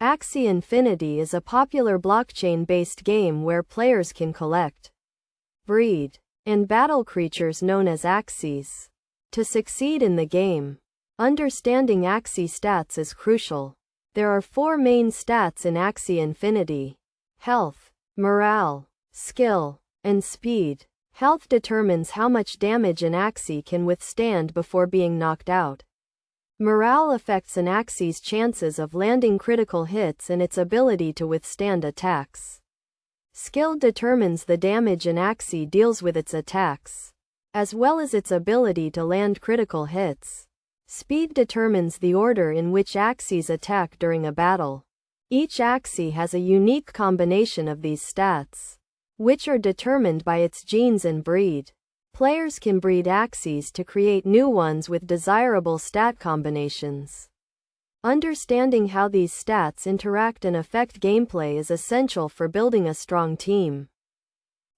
Axie Infinity is a popular blockchain-based game where players can collect, breed, and battle creatures known as Axies. To succeed in the game, understanding Axie stats is crucial. There are 4 main stats in Axie Infinity: health, morale, skill, and speed. Health determines how much damage an Axie can withstand before being knocked out. Morale affects an Axie's chances of landing critical hits and its ability to withstand attacks. Skill determines the damage an Axie deals with its attacks, as well as its ability to land critical hits. Speed determines the order in which Axies attack during a battle. Each Axie has a unique combination of these stats, which are determined by its genes and breed. Players can breed Axies to create new ones with desirable stat combinations. Understanding how these stats interact and affect gameplay is essential for building a strong team.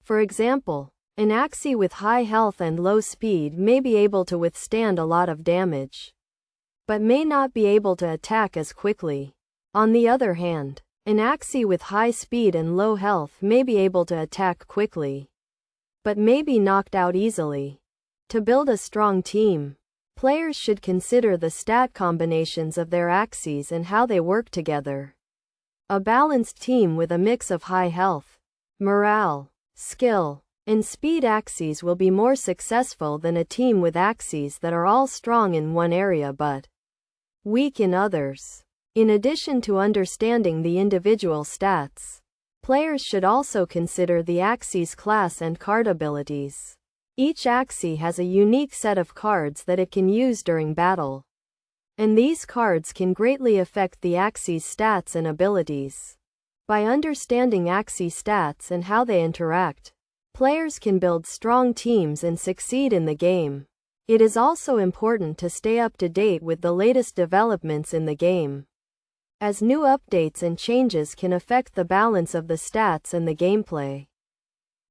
For example, an Axie with high health and low speed may be able to withstand a lot of damage, but may not be able to attack as quickly. On the other hand, an Axie with high speed and low health may be able to attack quickly, but may be knocked out easily. To build a strong team, players should consider the stat combinations of their Axies and how they work together. A balanced team with a mix of high health, morale, skill, and speed Axies will be more successful than a team with Axies that are all strong in one area but weak in others. In addition to understanding the individual stats, players should also consider the Axie's class and card abilities. Each Axie has a unique set of cards that it can use during battle, and these cards can greatly affect the Axie's stats and abilities. By understanding Axie stats and how they interact, players can build strong teams and succeed in the game. It is also important to stay up to date with the latest developments in the game, as new updates and changes can affect the balance of the stats and the gameplay.